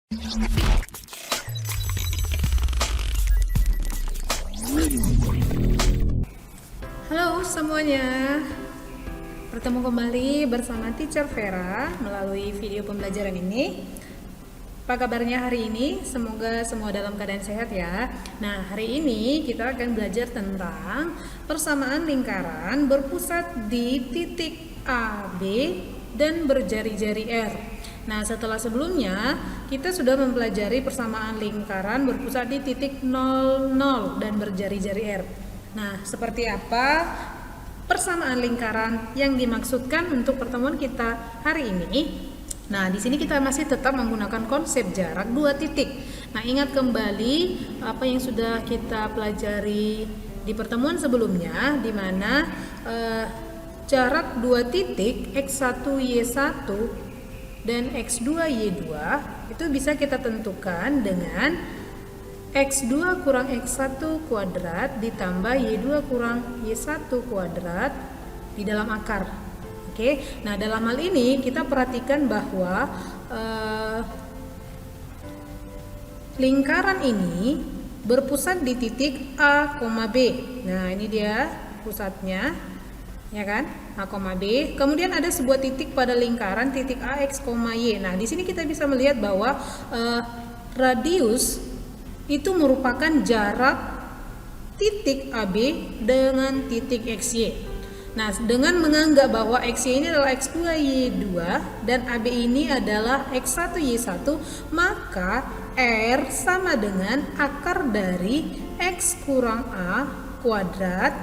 Halo semuanya, bertemu kembali bersama Teacher Vera melalui video pembelajaran ini. Apa kabarnya hari ini? Semoga semua dalam keadaan sehat ya. Nah, hari ini kita akan belajar tentang persamaan lingkaran berpusat di titik A, B, dan berjari-jari R. Nah, setelah sebelumnya kita sudah mempelajari persamaan lingkaran berpusat di titik 0, 0 dan berjari-jari R. Nah, seperti apa persamaan lingkaran yang dimaksudkan untuk pertemuan kita hari ini? Nah, di sini kita masih tetap menggunakan konsep jarak 2 titik. Nah, ingat kembali apa yang sudah kita pelajari di pertemuan sebelumnya, di mana jarak 2 titik X1, Y1 dan X2, Y2 itu bisa kita tentukan dengan X2 kurang X1 kuadrat ditambah Y2 kurang Y1 kuadrat di dalam akar. Oke, nah dalam hal ini kita perhatikan bahwa lingkaran ini berpusat di titik A, B. Nah, ini dia pusatnya, ya kan? A, B. Kemudian ada sebuah titik pada lingkaran titik A, X, Y. Nah, di sini kita bisa melihat bahwa radius itu merupakan jarak titik AB dengan titik XY. Nah, dengan menganggap bahwa XY ini adalah X2, Y2 dan AB ini adalah X1, Y1, maka R sama dengan akar dari X kurang A kuadrat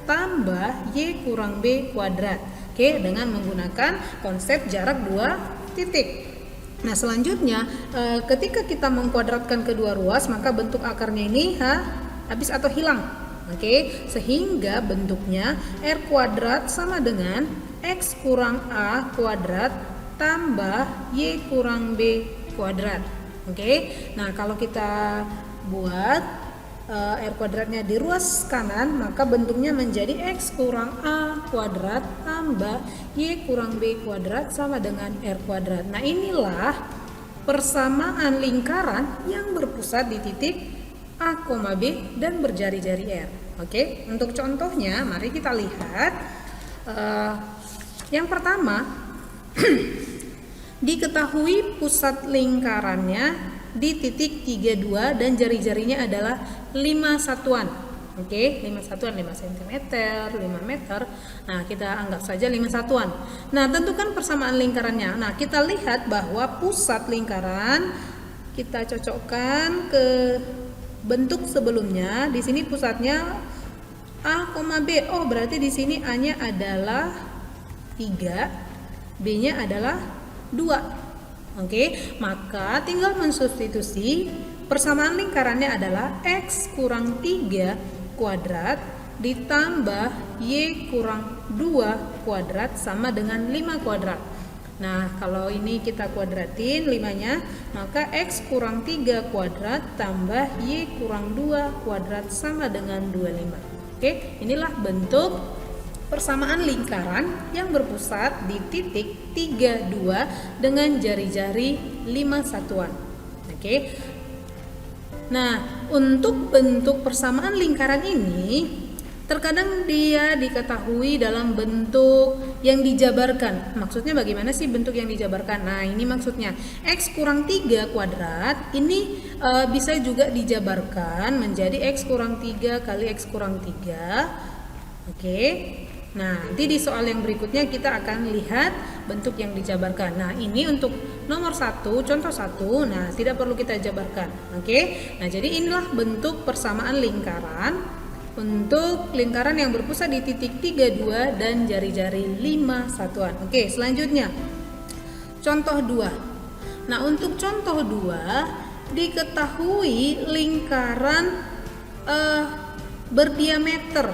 tambah Y kurang B kuadrat. Oke, dengan menggunakan konsep jarak 2 titik. Nah, selanjutnya ketika kita mengkuadratkan kedua ruas, maka bentuk akarnya ini habis atau hilang. Oke, sehingga bentuknya R kuadrat sama dengan X kurang A kuadrat tambah Y kurang B kuadrat. Oke, nah kalau kita buat R kuadratnya di ruas kanan, maka bentuknya menjadi X kurang A kuadrat tambah Y kurang B kuadrat sama dengan R kuadrat. Nah, inilah persamaan lingkaran yang berpusat di titik A, B dan berjari-jari R. Oke, untuk contohnya mari kita lihat. Yang pertama, diketahui pusat lingkarannya di titik 32 dan jari-jarinya adalah 5 satuan. Oke, 5 satuan, 5 cm, 5 meter. Nah, kita anggap saja 5 satuan. Nah, tentukan persamaan lingkarannya. Nah, kita lihat bahwa pusat lingkaran kita cocokkan ke bentuk sebelumnya. Di sini pusatnya A, B. Oh, berarti di sini A-nya adalah 3, B-nya adalah 2. Oke, maka tinggal mensubstitusi. Persamaan lingkarannya adalah X kurang 3 kuadrat ditambah Y kurang 2 kuadrat sama dengan 5 kuadrat. Nah, kalau ini kita kuadratin 5-nya, maka X kurang 3 kuadrat tambah Y kurang 2 kuadrat sama dengan 25. Oke, inilah bentuk persamaan lingkaran yang berpusat di titik 32 dengan jari-jari 5 satuan. Oke. Nah, untuk bentuk persamaan lingkaran ini terkadang dia diketahui dalam bentuk yang dijabarkan. Maksudnya bagaimana sih bentuk yang dijabarkan? Nah, ini maksudnya X kurang 3 kuadrat ini bisa juga dijabarkan menjadi X kurang 3 kali X kurang 3. Oke. Nah, nanti di soal yang berikutnya kita akan lihat bentuk yang dijabarkan. Nah, ini untuk nomor 1, contoh 1. Nah, tidak perlu kita jabarkan. Oke. Nah, jadi inilah bentuk persamaan lingkaran untuk lingkaran yang berpusat di titik 32 dan jari-jari 5 satuan. Oke, selanjutnya contoh 2. Nah, untuk contoh 2 diketahui lingkaran berdiameter.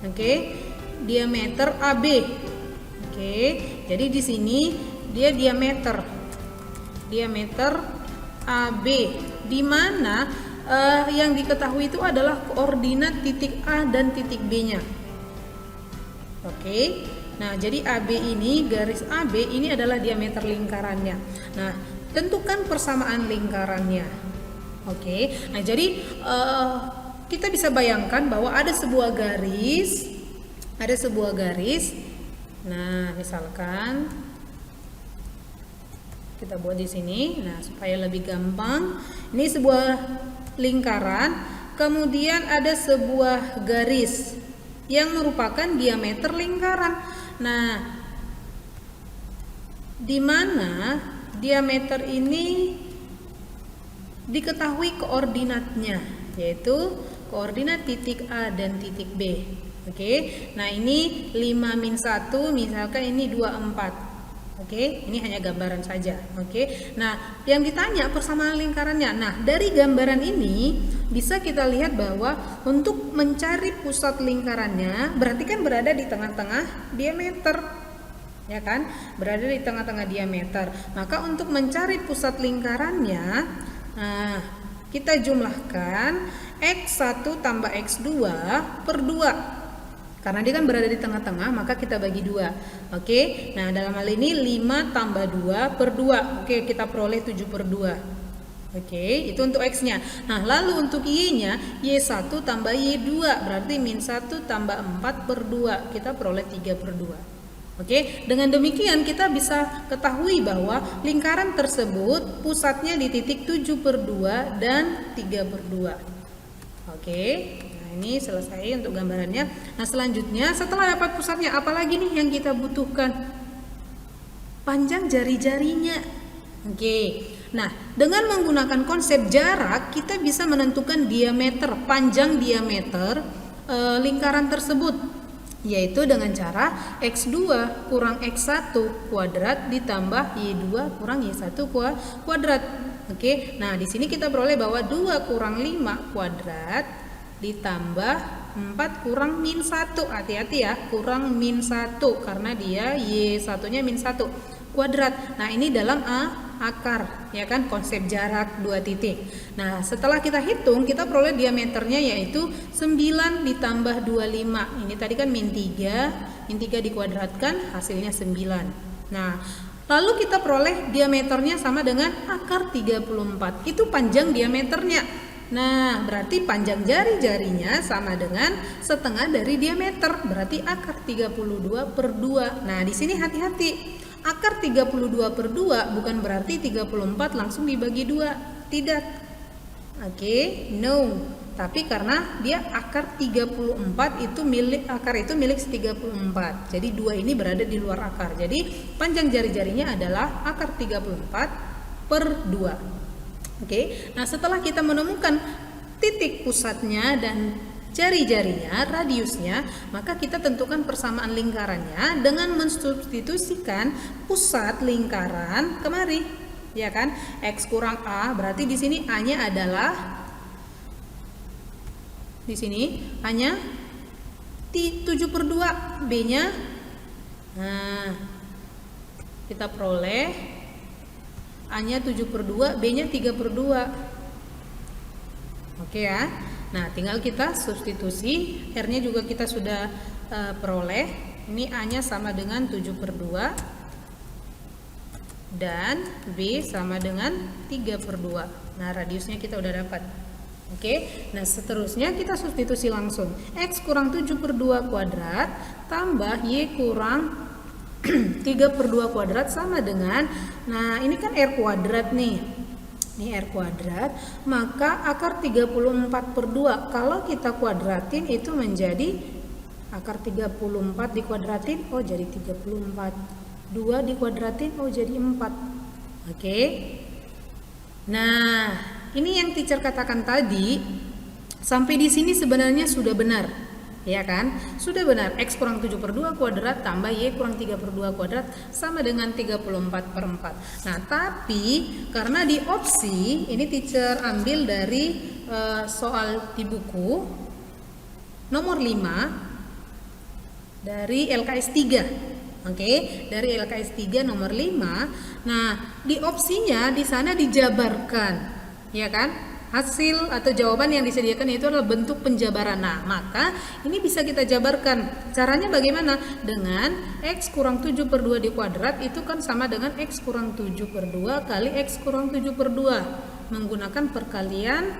Oke, diameter AB. Oke, jadi di sini dia diameter AB, di mana yang diketahui itu adalah koordinat titik A dan titik B-nya. Oke. Nah, jadi AB ini, garis AB ini adalah diameter lingkarannya. Nah, tentukan persamaan lingkarannya. Oke, nah jadi kita bisa bayangkan bahwa ada sebuah garis. Nah, misalkan kita buat di sini. Nah, supaya lebih gampang, ini sebuah lingkaran, kemudian ada sebuah garis yang merupakan diameter lingkaran. Nah, di mana diameter ini diketahui koordinatnya, yaitu koordinat titik A dan titik B. Oke, nah ini 5-1, misalkan ini 24. Oke, ini hanya gambaran saja. Oke, nah yang ditanya persamaan lingkarannya. Nah, dari gambaran ini bisa kita lihat bahwa untuk mencari pusat lingkarannya berarti kan berada di tengah-tengah diameter, ya kan? Berada di tengah-tengah diameter. Maka untuk mencari pusat lingkarannya, nah, kita jumlahkan X1 tambah X2 per 2. Karena dia kan berada di tengah-tengah, maka kita bagi 2. Oke, nah dalam hal ini 5 tambah 2 per 2. Oke, kita peroleh 7 per 2. Oke, itu untuk X-nya. Nah, lalu untuk Y-nya, Y1 tambah Y2, berarti min 1 tambah 4 per 2. Kita peroleh 3 per 2. Oke, dengan demikian kita bisa ketahui bahwa lingkaran tersebut pusatnya di titik 7 per 2 dan 3 per 2. Oke, nah ini selesai untuk gambarannya. Nah, selanjutnya setelah dapat pusatnya, apalagi nih yang kita butuhkan? Panjang jari-jarinya. Oke, nah dengan menggunakan konsep jarak, kita bisa menentukan diameter, panjang diameter lingkaran tersebut, yaitu dengan cara X2 kurang X1 kuadrat ditambah Y2 kurang Y1 kuadrat. Oke, nah di sini kita peroleh bahwa 2 kurang 5 kuadrat ditambah 4 kurang min 1. Hati-hati ya, kurang min 1 karena dia Y1-nya min 1 kuadrat. Nah, ini dalam akar, ya kan, konsep jarak 2 titik. Nah, setelah kita hitung, kita peroleh diameternya yaitu 9 ditambah 25. Ini tadi kan min 3 dikuadratkan hasilnya 9. Nah, lalu kita peroleh diameternya sama dengan akar 34. Itu panjang diameternya. Nah, berarti panjang jari-jarinya sama dengan setengah dari diameter. Berarti akar 32 per 2. Nah, di sini hati-hati. Akar 32 per 2 bukan berarti 34 langsung dibagi 2. Tidak. Oke, no. Tapi karena dia akar 34 itu milik 34. Jadi 2 ini berada di luar akar. Jadi panjang jari-jarinya adalah akar 34 per 2. Oke. Nah, setelah kita menemukan titik pusatnya dan jari-jarinya, radiusnya, maka kita tentukan persamaan lingkarannya dengan mensubstitusikan pusat lingkaran kemari, ya kan? X kurang A, berarti di sini A-nya adalah di sini hanya 7 per 2, B-nya nah kita peroleh A-nya 7 per 2, B-nya 3 per 2. Oke ya. Nah, tinggal kita substitusi, R-nya juga kita sudah peroleh. Ini A-nya sama dengan 7 per 2 dan B sama dengan 3 per 2. Nah, radiusnya kita udah dapat. Oke, nah seterusnya kita substitusi langsung. X kurang 7 per 2 kuadrat tambah Y kurang 3 per 2 kuadrat sama dengan, nah ini kan R kuadrat nih. Ini R kuadrat, maka akar 34 per 2 kalau kita kuadratin itu menjadi akar 34 dikuadratin, oh jadi 34. 2 dikuadratin, oh jadi 4. Oke. Nah, ini yang teacher katakan tadi, sampai di sini sebenarnya sudah benar, ya kan? Sudah benar, X kurang 7 per 2 kuadrat tambah Y kurang 3 per 2 kuadrat sama dengan 34 per 4. Nah, tapi karena di opsi, ini teacher ambil dari soal di buku nomor 5 dari LKS 3. Oke, dari LKS 3 nomor 5. Nah, di opsinya di sana dijabarkan, ya kan? hasil atau jawaban yang disediakan itu adalah bentuk penjabaran. Nah, maka ini bisa kita jabarkan. Caranya bagaimana? Dengan X kurang 7 per 2 dikuadrat itu kan sama dengan X kurang 7 per 2 kali X kurang 7 per 2. Menggunakan perkalian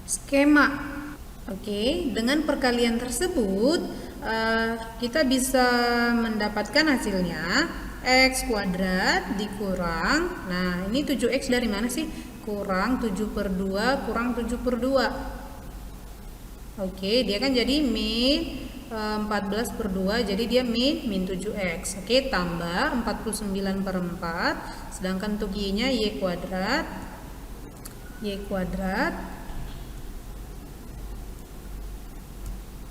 skema. Oke, dengan perkalian tersebut kita bisa mendapatkan hasilnya X kuadrat dikurang, nah ini 7X dari mana sih? Kurang 7 per 2 kurang 7 per 2. Oke, dia kan jadi min 14 per 2, jadi dia min 7X. Oke, tambah 49 per 4, sedangkan untuk Y nya Y kuadrat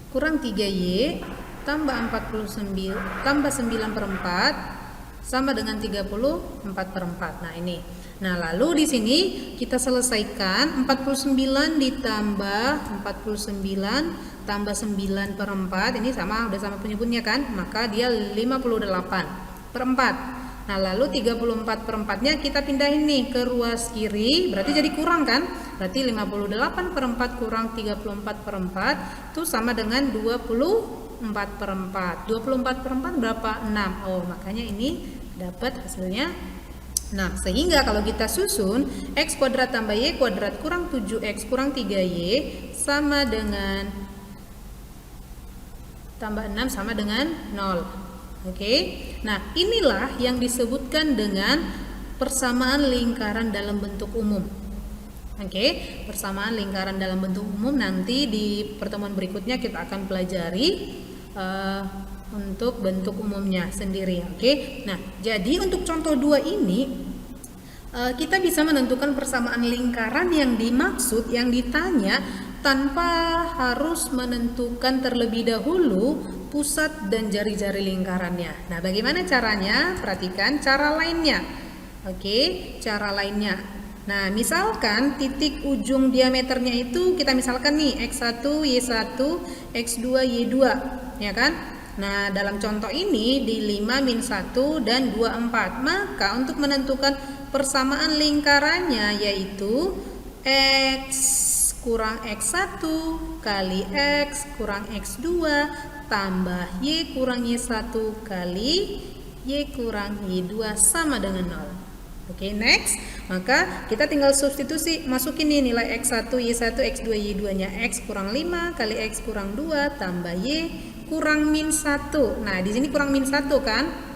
kurang 3Y tambah 9 per 4 sama dengan 34 per 4. Nah, ini. Nah, lalu di sini kita selesaikan 49 ditambah 49 tambah 9 per 4. Ini sama, udah sama penyebutnya kan? Maka dia 58 per 4. Nah, lalu 34 per 4-nya kita pindahin nih ke ruas kiri, berarti jadi kurang kan? Berarti 58 per 4 kurang 34 per 4 itu sama dengan 24 per 4. 24 per 4 berapa? 6. Oh, makanya ini dapat hasilnya 6. Sehingga kalau kita susun X kuadrat tambah Y kuadrat kurang 7X kurang 3Y sama dengan tambah 6 sama dengan 0. Oke. Nah, inilah yang disebutkan dengan persamaan lingkaran dalam bentuk umum. Oke, persamaan lingkaran dalam bentuk umum nanti di pertemuan berikutnya kita akan pelajari untuk bentuk umumnya sendiri. Oke. Nah, jadi untuk contoh 2 ini kita bisa menentukan persamaan lingkaran yang dimaksud, yang ditanya tanpa harus menentukan terlebih dahulu pusat dan jari-jari lingkarannya. Nah, bagaimana caranya? Perhatikan cara lainnya. Oke, cara lainnya. Nah, misalkan titik ujung diameternya itu kita misalkan nih X1, Y1, X2, Y2, ya kan? Nah, dalam contoh ini di 5, min 1, dan 2, 4. Maka untuk menentukan persamaan lingkarannya yaitu X kurang X1 kali X kurang X2 tambah Y kurang Y1 kali Y kurang Y2 sama dengan 0. Oke, next. Maka kita tinggal substitusi, masukin nih nilai X1, Y1, X2, Y2 nya. X kurang 5 kali X kurang 2 tambah Y kurang min 1. Nah, di sini kurang min 1 kan?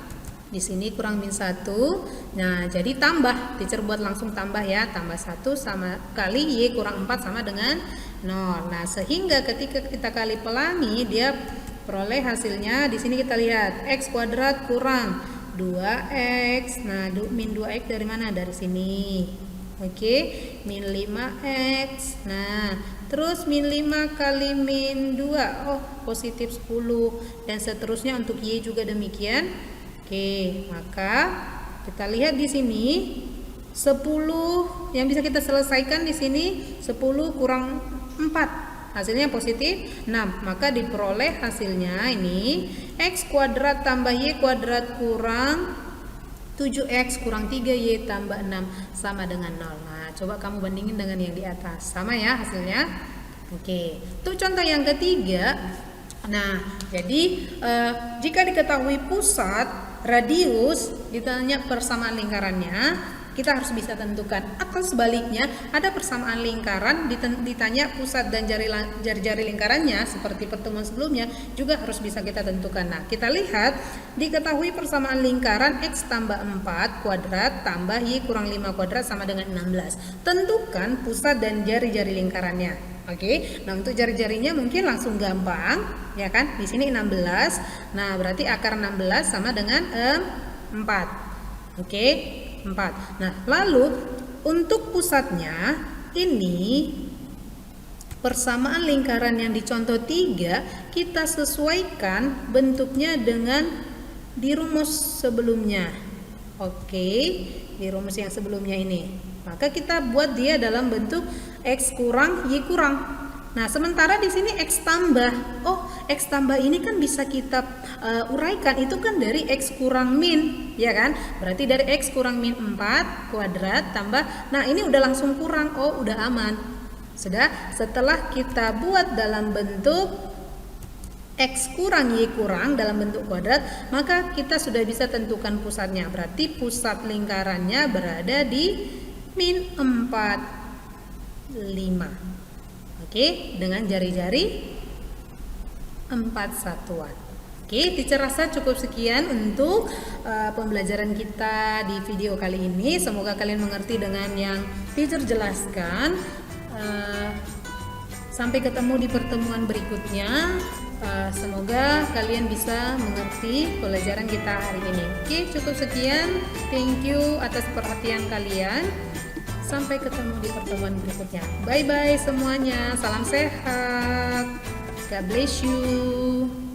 Di sini kurang min 1. Nah, jadi tambah. Teacher buat langsung tambah ya. Tambah 1 sama kali Y kurang 4 sama dengan 0. Nah, sehingga ketika kita kali pelangi dia peroleh hasilnya. Di sini kita lihat X kuadrat kurang 2X. Nah, min 2X dari mana? Dari sini. Oke, min 5X. Nah, terus min 5 kali min 2. Oh, positif 10. Dan seterusnya untuk Y juga demikian. Oke, maka kita lihat di sini 10 yang bisa kita selesaikan di sini 10 kurang 4. Hasilnya positif 6. Maka diperoleh hasilnya ini X kuadrat tambah Y kuadrat kurang 7X kurang 3Y tambah 6 sama dengan 0. Nah, coba kamu bandingin dengan yang di atas. Sama ya hasilnya. Oke. Untuk contoh yang ketiga. Nah, jadi jika diketahui pusat, radius, ditanya persamaan lingkarannya, kita harus bisa tentukan. Atau sebaliknya, ada persamaan lingkaran ditanya pusat dan jari-jari lingkarannya seperti pertemuan sebelumnya juga harus bisa kita tentukan. Nah, kita lihat diketahui persamaan lingkaran X tambah 4 kuadrat tambah Y kurang 5 kuadrat sama dengan 16. Tentukan pusat dan jari-jari lingkarannya. Oke. Nah, untuk jari-jarinya mungkin langsung gampang, ya kan? Di sini 16. Nah, berarti akar 16 sama dengan 4. Oke. 4. Nah, lalu untuk pusatnya ini persamaan lingkaran yang di contoh 3 kita sesuaikan bentuknya dengan di rumus sebelumnya. Oke, di rumus yang sebelumnya ini. Maka kita buat dia dalam bentuk X kurang Y kurang. Nah, sementara di sini X tambah. Oh, X tambah ini kan bisa kita uraikan, itu kan dari X kurang min, ya kan? Berarti dari X kurang min 4 kuadrat tambah, nah ini udah langsung kurang, oh udah aman. Sudah, setelah kita buat dalam bentuk X kurang Y kurang dalam bentuk kuadrat, maka kita sudah bisa tentukan pusatnya. Berarti pusat lingkarannya berada di min 4, 5. Oke, dengan jari-jari 4 satuan. Oke, teacher rasa cukup sekian untuk pembelajaran kita di video kali ini. Semoga kalian mengerti dengan yang teacher jelaskan. Sampai ketemu di pertemuan berikutnya. Semoga kalian bisa mengerti pelajaran kita hari ini. Oke, cukup sekian. Thank you atas perhatian kalian. Sampai ketemu di pertemuan berikutnya. Bye-bye semuanya. Salam sehat. God bless you.